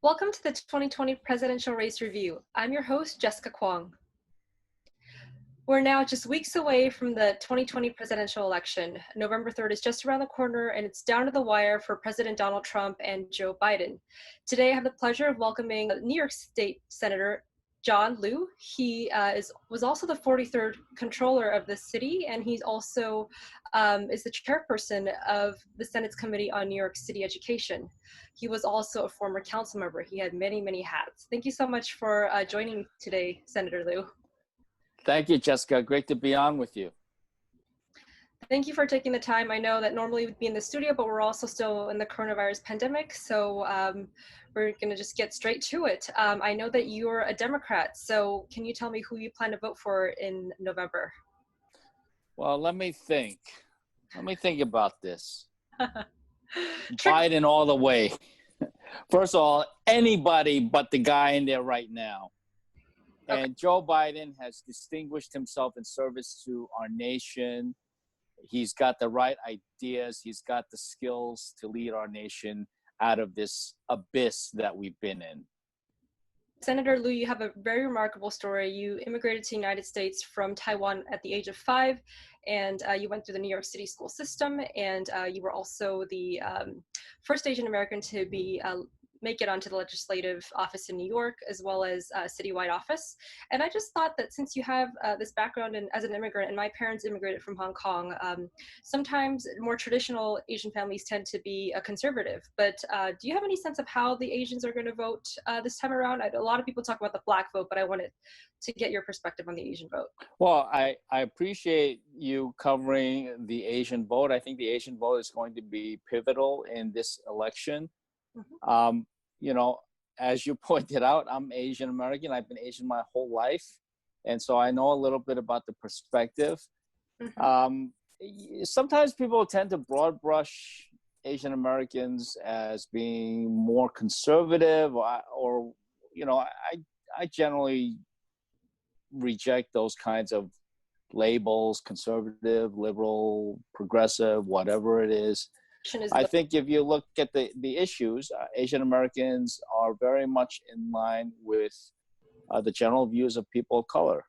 Welcome to the 2020 Presidential Race Review. I'm your host, Jessica Kwong. We're now just weeks away from the 2020 presidential election. November 3rd is just around the corner, and it's down to the wire for President Donald Trump and Joe Biden. Today, I have the pleasure of welcoming New York State Senator John Liu. He was also the 43rd controller of the city, and he's also is the chairperson of the Senate's Committee on New York City Education. He was also a former council member. He had many, many hats. Thank you so much for joining me today, Senator Liu. Thank you, Jessica. Great to be on with you. Thank you for taking the time. I know that normally we'd be in the studio, but we're also still in the coronavirus pandemic, so we're going to just get straight to it. I know that you're a Democrat, so can you tell me who you plan to vote for in November? Well, let me think. Let me think about this. Biden all the way. First of all, anybody but the guy in there right now. Okay. And Joe Biden has distinguished himself in service to our nation. He's got the right ideas. He's got the skills to lead our nation out of this abyss that we've been in. Senator Liu, you have a very remarkable story. You immigrated to the United States from Taiwan at the age of 5, and you went through the New York City school system, and you were also the first Asian American to make it onto the legislative office in New York, as well as citywide office. And I just thought that since you have this background as an immigrant, and my parents immigrated from Hong Kong, sometimes more traditional Asian families tend to be conservative. But do you have any sense of how the Asians are going to vote this time around? A lot of people talk about the Black vote, but I wanted to get your perspective on the Asian vote. Well, I appreciate you covering the Asian vote. I think the Asian vote is going to be pivotal in this election. Mm-hmm. You know, as you pointed out, I'm Asian American. I've been Asian my whole life. And so I know a little bit about the perspective. Mm-hmm. Sometimes people tend to broad brush Asian Americans as being more conservative or you know, I generally reject those kinds of labels, conservative, liberal, progressive, whatever it is. I think if you look at the issues, Asian Americans are very much in line with the general views of people of color.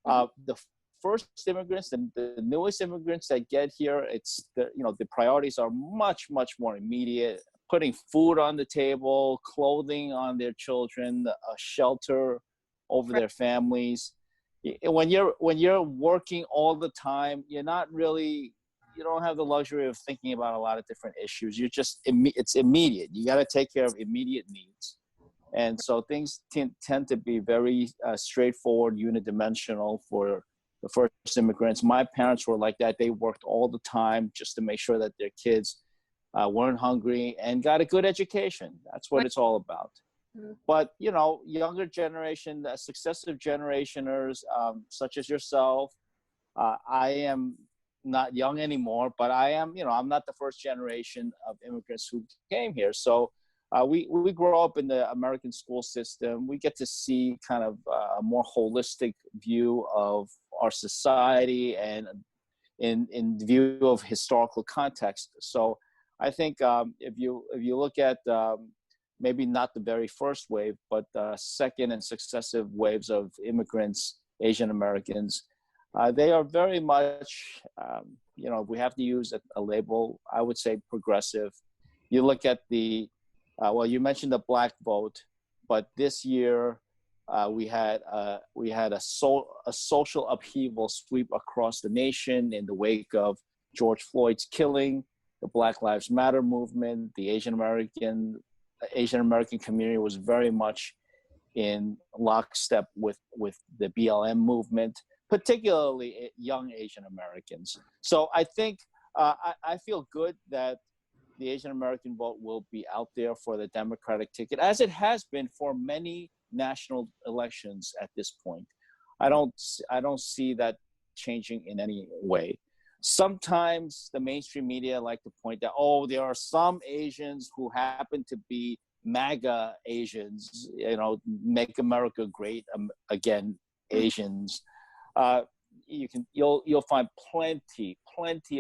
The first immigrants, the newest immigrants that get here, the priorities are much, much more immediate. Putting food on the table, clothing on their children, a shelter over their families. When you're working all the time, you don't have the luxury of thinking about a lot of different issues. It's immediate. You got to take care of immediate needs. And so things tend to be very straightforward, unidimensional for the first immigrants. My parents were like that. They worked all the time just to make sure that their kids weren't hungry and got a good education. That's what it's all about. Mm-hmm. But, younger generation, successive generationers, such as yourself, I am not young anymore, but I am, I'm not the first generation of immigrants who came here. So we grow up in the American school system. We get to see kind of a more holistic view of our society and in view of historical context. So I think if you look at maybe not the very first wave, but second and successive waves of immigrants, Asian Americans, they are very much, we have to use a label, I would say progressive. You look at you mentioned the Black vote, but this year we had a social upheaval sweep across the nation in the wake of George Floyd's killing, the Black Lives Matter movement. The Asian American community was very much in lockstep with the BLM movement, particularly young Asian Americans. So I think I feel good that the Asian American vote will be out there for the Democratic ticket, as it has been for many national elections at this point. I don't see that changing in any way. Sometimes the mainstream media like to point out, there are some Asians who happen to be MAGA Asians, make America great again, Asians. You'll find plenty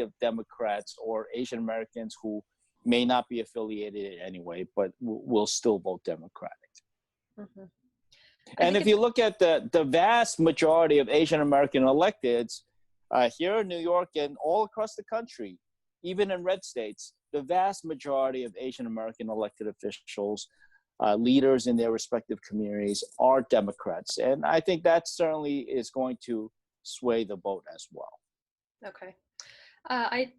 of Democrats or Asian Americans who may not be affiliated anyway, but will still vote Democratic. Mm-hmm. And if you look at the vast majority of Asian American electeds here in New York and all across the country, even in red states, the vast majority of Asian American elected officials, leaders in their respective communities, are Democrats. And I think that certainly is going to sway the vote as well. Okay. I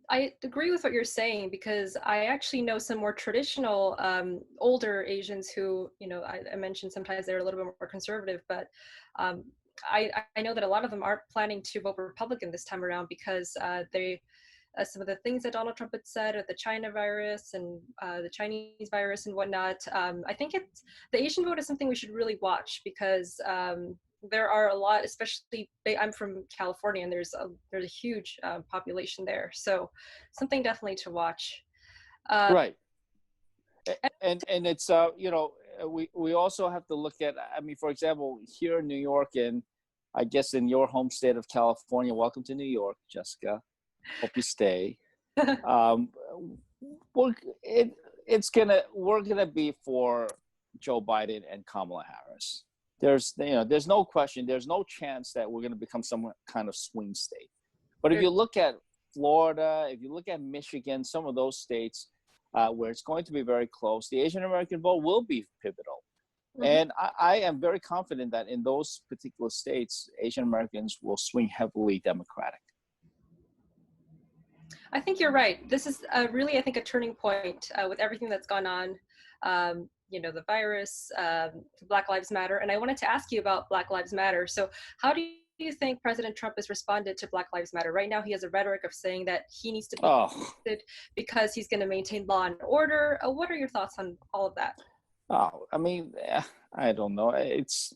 agree with what you're saying, because I actually know some more traditional older Asians who, you know, I mentioned sometimes they're a little bit more conservative, but I know that a lot of them aren't planning to vote Republican this time around, because some of the things that Donald Trump had said at the China virus and the Chinese virus and whatnot. I think the Asian vote is something we should really watch, because there are a lot, especially I'm from California, and there's a huge population there. So something definitely to watch. Right. And it's, you know, we also have to look at, I mean, for example, here in New York, and I guess in your home state of California, welcome to New York, Jessica. Hope you stay. We're gonna be for Joe Biden and Kamala Harris. There's no question. There's no chance that we're going to become some kind of swing state. But if you look at Florida, if you look at Michigan, some of those states where it's going to be very close, the Asian American vote will be pivotal. Mm-hmm. And I am very confident that in those particular states, Asian Americans will swing heavily Democratic. I think you're right. This is really, I think, a turning point with everything that's gone on. You know, the virus, Black Lives Matter. And I wanted to ask you about Black Lives Matter. So how do you think President Trump has responded to Black Lives Matter? Right now, he has a rhetoric of saying that he needs to be arrested because he's going to maintain law and order. What are your thoughts on all of that? Oh, I mean, I don't know. It's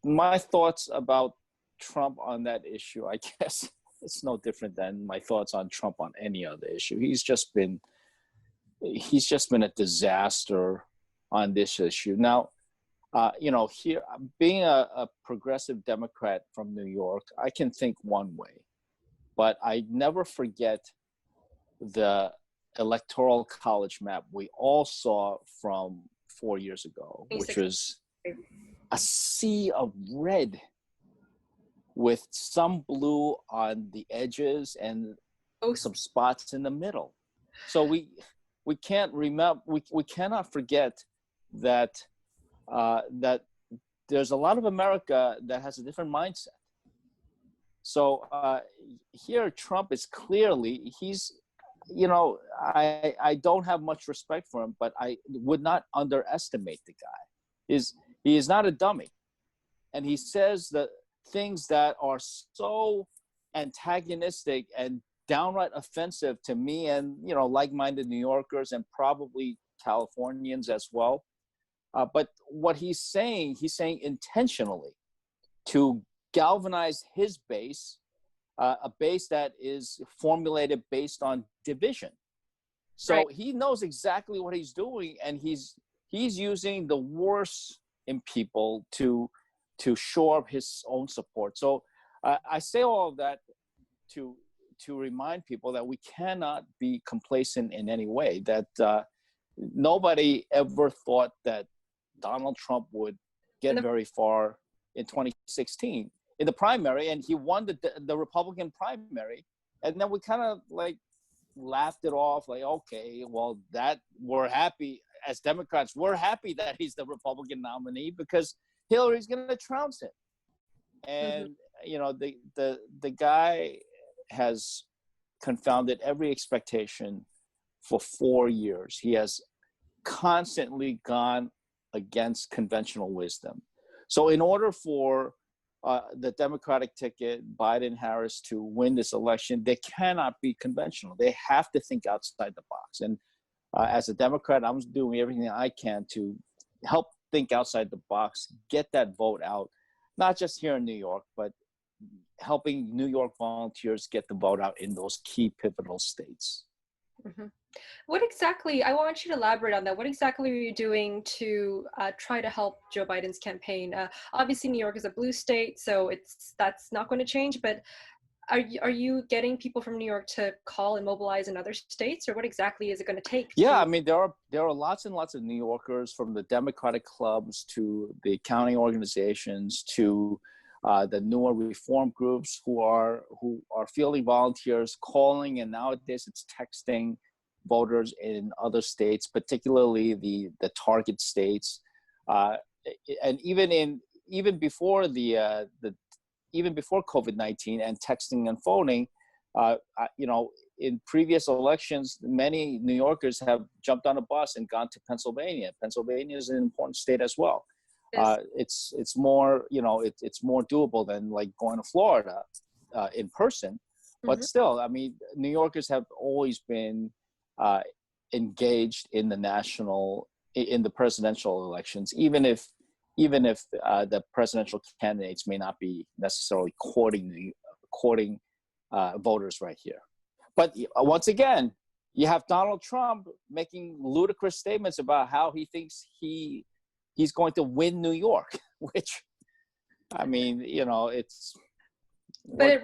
my thoughts about Trump on that issue, I guess. It's no different than my thoughts on Trump on any other issue. He's just been a disaster on this issue. Now, you know, here, being a progressive Democrat from New York, I can think one way, but I never forget the electoral college map we all saw from 4 years ago, which was a sea of red with some blue on the edges and some spots in the middle. So we can't remember, we cannot forget that that there's a lot of America that has a different mindset. So here Trump is clearly, he's, you know, I don't have much respect for him, but I would not underestimate the guy. He is not a dummy. And he says that things that are so antagonistic and downright offensive to me and, you know, like-minded New Yorkers and probably Californians as well. But what he's saying intentionally to galvanize his base, a base that is formulated based on division. So right. He knows exactly what he's doing, and he's using the worst in people to shore up his own support. So I say all of that to remind people that we cannot be complacent in any way, that nobody ever thought that Donald Trump would get very far in 2016 in the primary, and he won the Republican primary. And then we kind of like laughed it off, like, okay, well, that we're happy as Democrats, we're happy that he's the Republican nominee because Hillary's going to trounce him. And, you know, the guy has confounded every expectation for 4 years. He has constantly gone against conventional wisdom. So in order for the Democratic ticket, Biden-Harris, to win this election, they cannot be conventional. They have to think outside the box. And as a Democrat, I'm doing everything I can to help think outside the box, get that vote out, not just here in New York, but helping New York volunteers get the vote out in those key pivotal states. Mm-hmm. What exactly, I want you to elaborate on that. What exactly are you doing to try to help Joe Biden's campaign? Obviously, New York is a blue state, so that's not going to change. But are you getting people from New York to call and mobilize in other states, or what exactly is it going to take? Yeah, I mean, there are lots and lots of New Yorkers, from the Democratic clubs to the county organizations to the newer reform groups, who are fielding volunteers, calling, and nowadays it's texting voters in other states, particularly the target states, and even before even before COVID-19 and texting and phoning, in previous elections, many New Yorkers have jumped on a bus and gone to Pennsylvania. Pennsylvania is an important state as well. Yes. It's more, it's more doable than like going to Florida in person. But still, I mean, New Yorkers have always been engaged in the presidential elections, even if the presidential candidates may not be necessarily courting voters right here. But once again, you have Donald Trump making ludicrous statements about how he thinks he's going to win New York, which, I mean, it's. But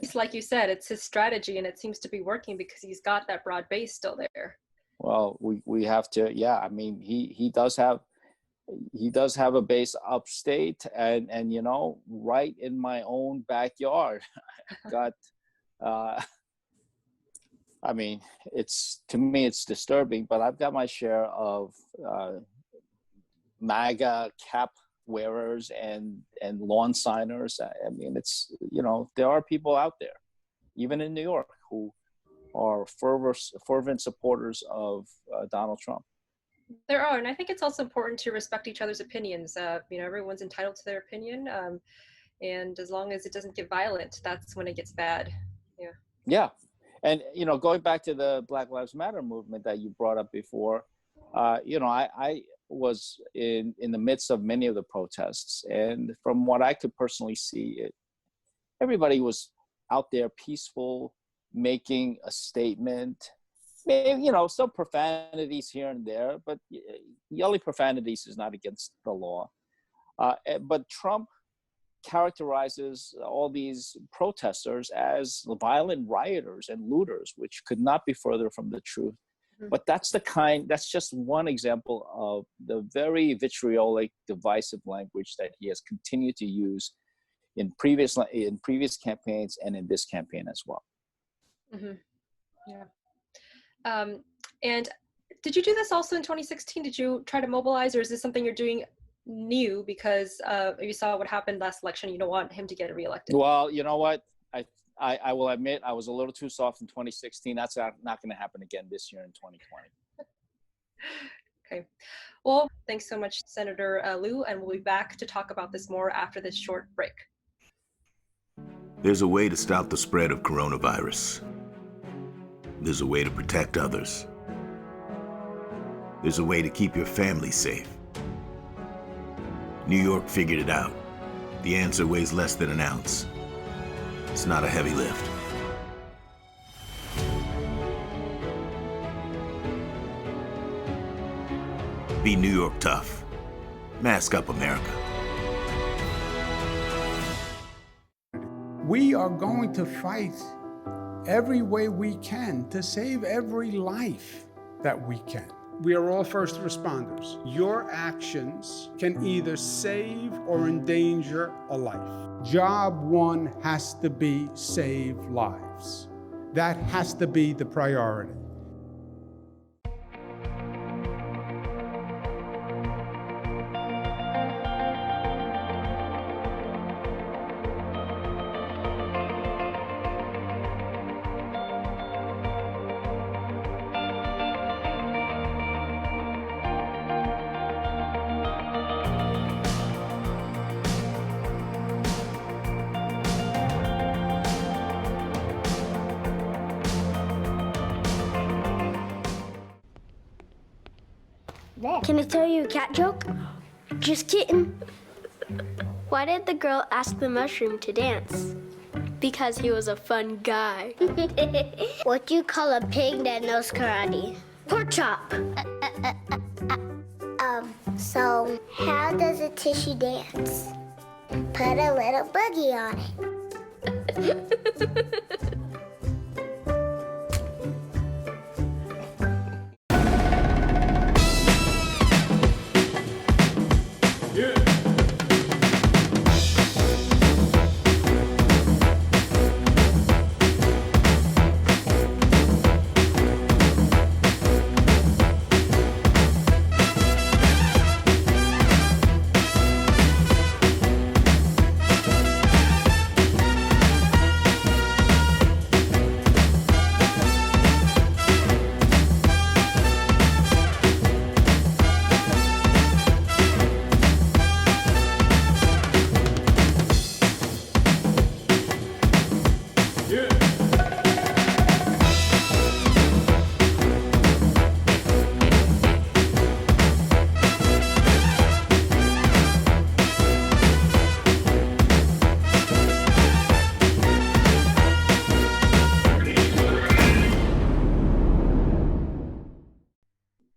it's like you said, it's his strategy, and it seems to be working because he's got that broad base still there. Well, we have to, yeah. I mean, he does have a base upstate, and right in my own backyard. I've got. I mean, to me it's disturbing, but I've got my share of MAGA cap wearers and lawn signers. I mean, it's, there are people out there, even in New York, who are fervent supporters of Donald Trump. There are, and I think it's also important to respect each other's opinions. Everyone's entitled to their opinion, and as long as it doesn't get violent, that's when it gets bad. Yeah. Yeah, and going back to the Black Lives Matter movement that you brought up before, I was in the midst of many of the protests, and from what I could personally see, everybody was out there peaceful, making a statement. Maybe, some profanities here and there, but yelling profanities is not against the law. But Trump characterizes all these protesters as violent rioters and looters, which could not be further from the truth. But that's just one example of the very vitriolic, divisive language that he has continued to use in previous campaigns and in this campaign as well. Mm-hmm. Yeah. And did you do this also in 2016? Did you try to mobilize, or is this something you're doing new because you saw what happened last election? You don't want him to get reelected. Well, you know what? I will admit I was a little too soft in 2016. That's not going to happen again this year in 2020. Okay. Well, thanks so much, Senator Liu, and we'll be back to talk about this more after this short break. There's a way to stop the spread of coronavirus. There's a way to protect others. There's a way to keep your family safe. New York figured it out. The answer weighs less than an ounce. It's not a heavy lift. Be New York tough. Mask up, America. We are going to fight every way we can to save every life that we can. We are all first responders. Your actions can either save or endanger a life. Job one has to be save lives. That has to be the priority. Can I tell you a cat joke? Just kidding. Why did the girl ask the mushroom to dance? Because he was a fun guy. What do you call a pig that knows karate? Pork chop. So how does a tissue dance? Put a little boogie on it.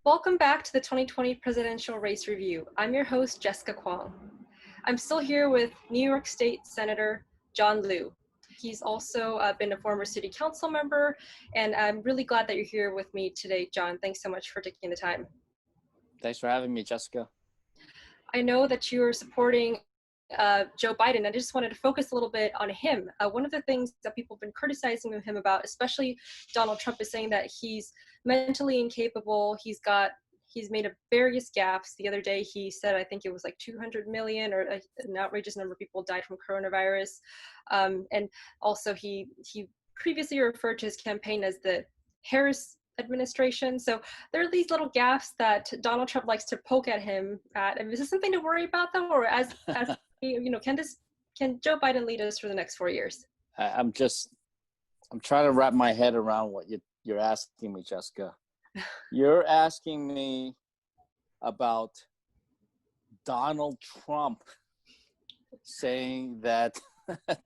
Welcome back to the 2020 Presidential Race Review. I'm your host, Jessica Kwong. I'm still here with New York State Senator John Liu. He's also been a former city council member, and I'm really glad that you're here with me today, John. Thanks so much for taking the time. Thanks for having me, Jessica. I know that you're supporting Joe Biden. I just wanted to focus a little bit on him. One of the things that people have been criticizing him about, especially Donald Trump, is saying that he's mentally incapable. He's made various gaffes. The other day he said, I think it was like 200 million or an outrageous number of people died from coronavirus. And also he previously referred to his campaign as the Harris administration. So there are these little gaffes that Donald Trump likes to poke at him at. And is this something to worry about though? Or as can Joe Biden lead us for the next 4 years? I'm trying to wrap my head around what you're asking me, Jessica. You're asking me about Donald Trump saying that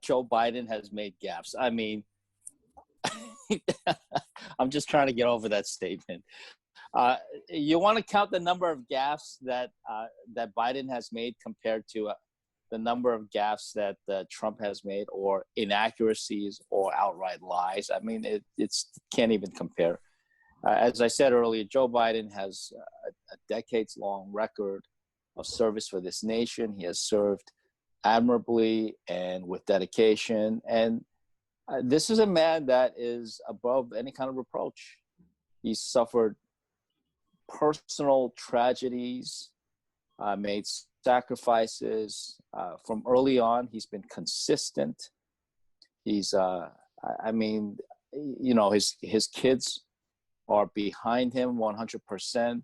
Joe Biden has made gaffes. I mean, I'm just trying to get over that statement. You want to count the number of gaffes that Biden has made compared to the number of gaffes that Trump has made, or inaccuracies or outright lies. I mean, it's can't even compare. As I said earlier, Joe Biden has a decades-long record of service for this nation. He has served admirably and with dedication. And this is a man that is above any kind of reproach. He's suffered personal tragedies, made sacrifices. From early on, he's been consistent. He's, his kids are behind him 100%.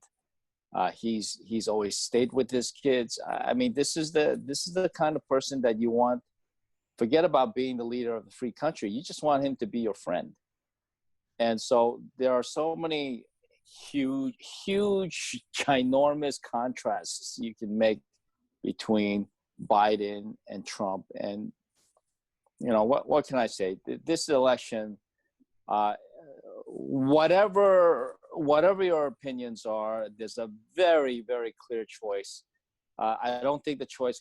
He's always stayed with his kids. I mean, this is the kind of person that you want. Forget about being the leader of the free country. You just want him to be your friend. And so there are so many huge, ginormous contrasts you can make between Biden and Trump. And, what can I say? This election, whatever your opinions are, there's a very, very clear choice. I don't think the choice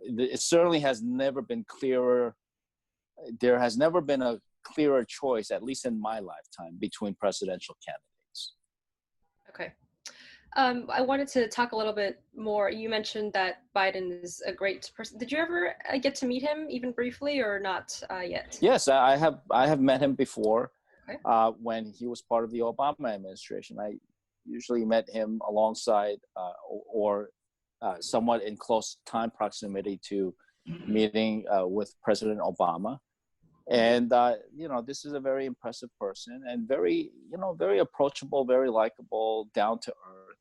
it certainly has never been clearer. There has never been a clearer choice, at least in my lifetime, between presidential candidates. Okay. I wanted to talk a little bit more. You mentioned that Biden is a great person. Did you ever get to meet him, even briefly, or not yet? Yes, I have met him before. Okay. When he was part of the Obama administration. I usually met him alongside or somewhat in close time proximity to meeting with President Obama. And, this is a very impressive person and very approachable, very likable, down to earth.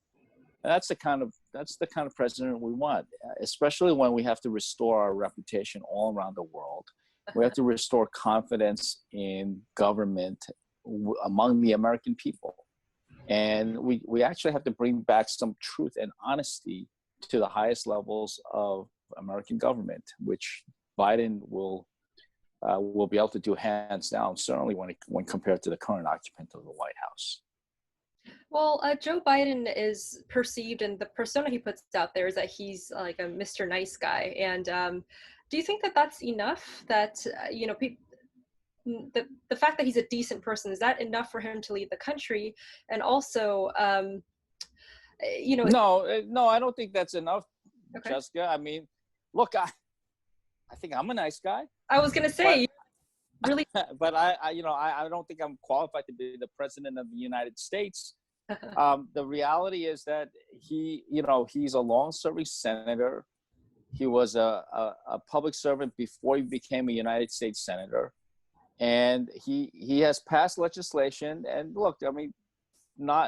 And that's the kind of president we want, especially when we have to restore our reputation all around the world. We have to restore confidence in government among the American people. And we actually have to bring back some truth and honesty to the highest levels of American government, which Biden will be able to do hands down, certainly when compared to the current occupant of the White House. Well, Joe Biden is perceived, and the persona he puts out there is that he's like a Mr. Nice Guy. And Do you think that that's enough? That the fact that he's a decent person, is that enough for him to lead the country? And also, No, I don't think that's enough, okay. Jessica. I mean, look, I think I'm a nice guy. I was gonna say, really, but I don't think I'm qualified to be the president of the United States. The reality is that he's a long-serving senator. He was a public servant before he became a United States senator, and he has passed legislation. And look, I mean,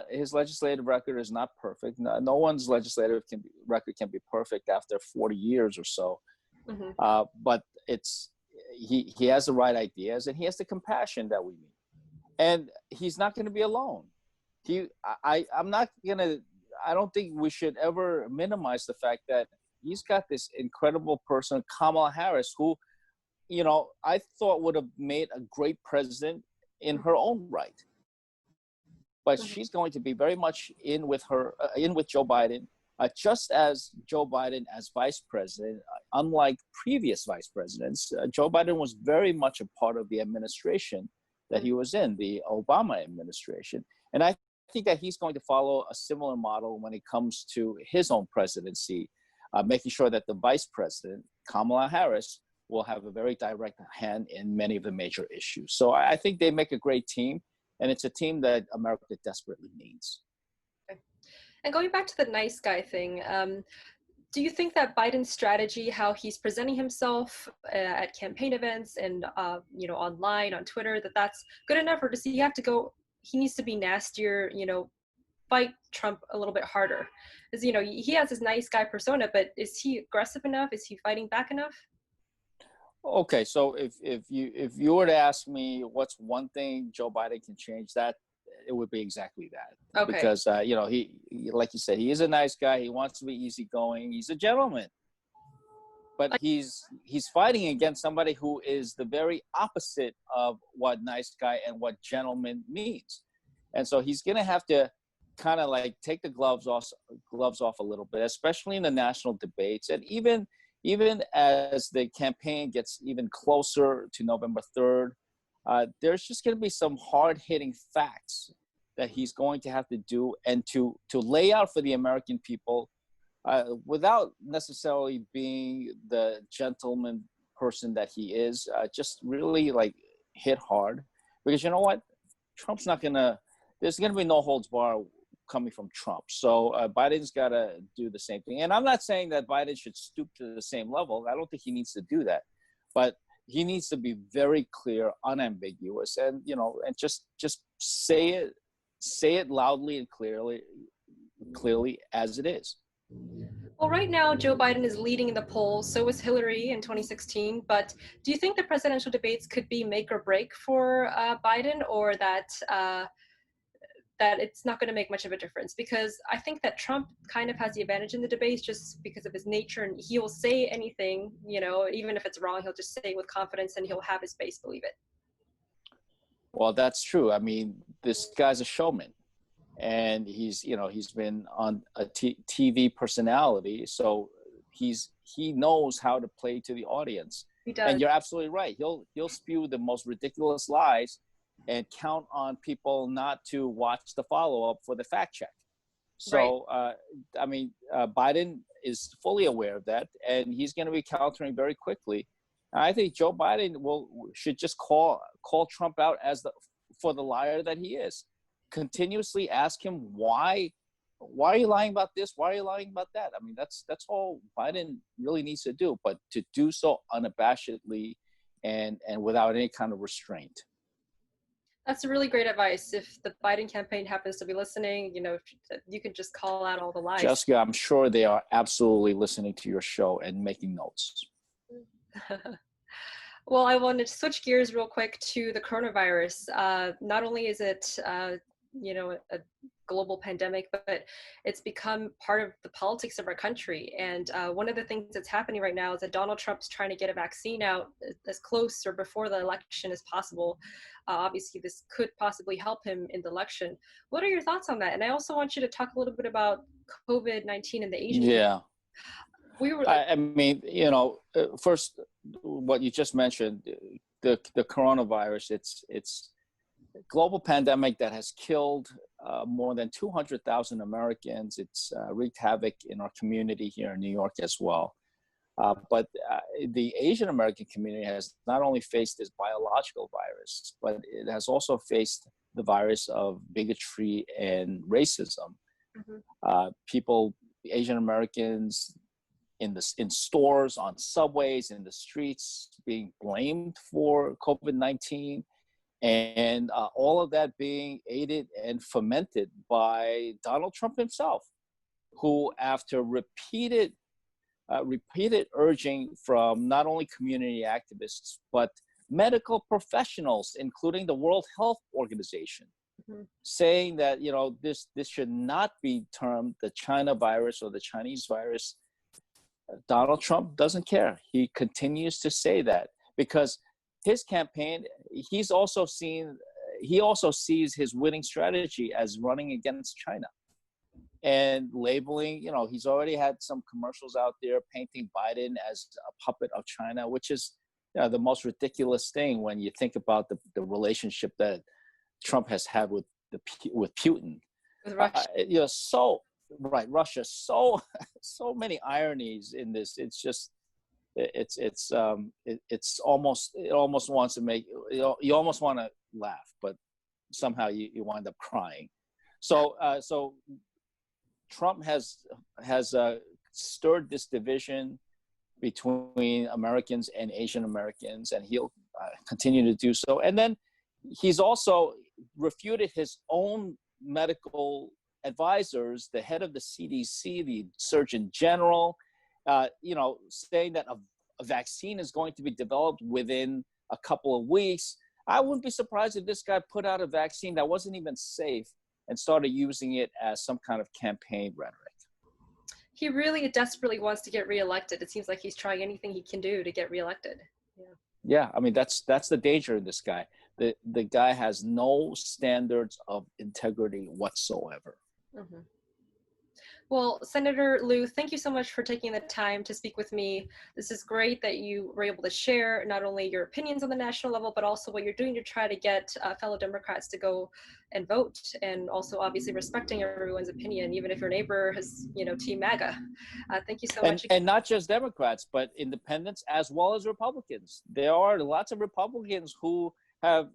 his legislative record is not perfect. No one's legislative record can be perfect after 40 years or so. Mm-hmm. But he has the right ideas, and he has the compassion that we need. And he's not going to be alone. I don't think we should ever minimize the fact that he's got this incredible person, Kamala Harris, who, I thought would have made a great president in her own right. But she's going to be very much in with Joe Biden, just as Joe Biden as vice president. Unlike previous vice presidents, Joe Biden was very much a part of the administration that he was in, the Obama administration. And I think that he's going to follow a similar model when it comes to his own presidency, making sure that the vice president, Kamala Harris, will have a very direct hand in many of the major issues. So I think they make a great team, and it's a team that America desperately needs. Okay. And going back to the nice guy thing, do you think that Biden's strategy, how he's presenting himself at campaign events and online on Twitter, that's good enough, or does he have to go? He needs to be nastier, fight Trump a little bit harder. Because he has this nice guy persona, but is he aggressive enough? Is he fighting back enough? Okay, so if you were to ask me what's one thing Joe Biden can change, that it would be exactly that. Okay. Because he, like you said, he is a nice guy. He wants to be easygoing. He's a gentleman. But he's fighting against somebody who is the very opposite of what nice guy and what gentleman means. And so he's going to have to kind of like take the gloves off a little bit, especially in the national debates. And even as the campaign gets even closer to November 3rd, there's just going to be some hard-hitting facts that he's going to have to do and to lay out for the American people without necessarily being the gentleman person that he is, just really like hit hard. Because you know what? There's going to be no holds bar coming from Trump. So Biden's got to do the same thing. And I'm not saying that Biden should stoop to the same level. I don't think he needs to do that. But he needs to be very clear, unambiguous, and just say it loudly and clearly as it is. Well, right now, Joe Biden is leading in the polls. So was Hillary in 2016. But do you think the presidential debates could be make or break for Biden, or that it's not going to make much of a difference? Because I think that Trump kind of has the advantage in the debates just because of his nature, and he will say anything, even if it's wrong, he'll just say it with confidence and he'll have his base believe it. Well, that's true. I mean, this guy's a showman, and he's been on a TV personality, so he knows how to play to the audience. He does. And you're absolutely right. He'll spew the most ridiculous lies and count on people not to watch the follow-up for the fact check. So, right. Biden is fully aware of that, and he's going to be countering very quickly. And I think Joe Biden should just call Trump out for the liar that he is. Continuously ask him why are you lying about this? Why are you lying about that? I mean, that's all Biden really needs to do, but to do so unabashedly and without any kind of restraint. That's really great advice. If the Biden campaign happens to be listening, you can just call out all the lies. Jessica, I'm sure they are absolutely listening to your show and making notes. Well, I wanted to switch gears real quick to the coronavirus. Not only is it, a global pandemic, but it's become part of the politics of our country. And one of the things that's happening right now is that Donald Trump's trying to get a vaccine out as close or before the election as possible. Obviously, this could possibly help him in the election. What are your thoughts on that? And I also want you to talk a little bit about COVID-19 and the Asian. Yeah. We were. I mean, first, what you just mentioned, the coronavirus. It's a global pandemic that has killed more than 200,000 Americans. It's wreaked havoc in our community here in New York as well. But the Asian American community has not only faced this biological virus, but it has also faced the virus of bigotry and racism. People, Asian Americans, in stores, on subways, in the streets, being blamed for COVID-19, and all of that being aided and fomented by Donald Trump himself, who, after repeated urging from not only community activists, but medical professionals, including the World Health Organization, saying that, this should not be termed the China virus or the Chinese virus. Donald Trump doesn't care. He continues to say that because his campaign, he also sees his winning strategy as running against China and labeling, he's already had some commercials out there painting Biden as a puppet of China, which is the most ridiculous thing when you think about the relationship that Trump has had with Putin. With Russia. Russia. So many ironies in this. It's just, it almost wants to make, you almost want to laugh, but somehow you wind up crying. So Trump has stirred this division between Americans and Asian Americans, and he'll continue to do so. And then he's also refuted his own medical advisors, the head of the CDC, the Surgeon General, saying that a vaccine is going to be developed within a couple of weeks. I wouldn't be surprised if this guy put out a vaccine that wasn't even safe and started using it as some kind of campaign rhetoric. He really desperately wants to get reelected. It seems like he's trying anything he can do to get reelected. Yeah, I mean, that's the danger in this guy. The guy has no standards of integrity whatsoever. Well, Senator Liu, thank you so much for taking the time to speak with me. This is great that you were able to share not only your opinions on the national level, but also what you're doing to try to get fellow Democrats to go and vote, and also obviously respecting everyone's opinion, even if your neighbor has, Team MAGA. Thank you so much. And not just Democrats, but independents as well as Republicans. There are lots of Republicans who have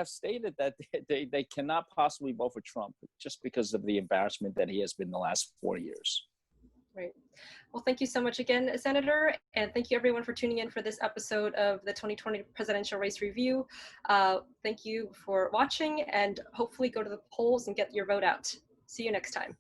stated that they cannot possibly vote for Trump just because of the embarrassment that he has been the last 4 years. Right. Well, thank you so much again, Senator, and thank you everyone for tuning in for this episode of the 2020 Presidential Race Review. Thank you for watching, and hopefully go to the polls and get your vote out. See you next time.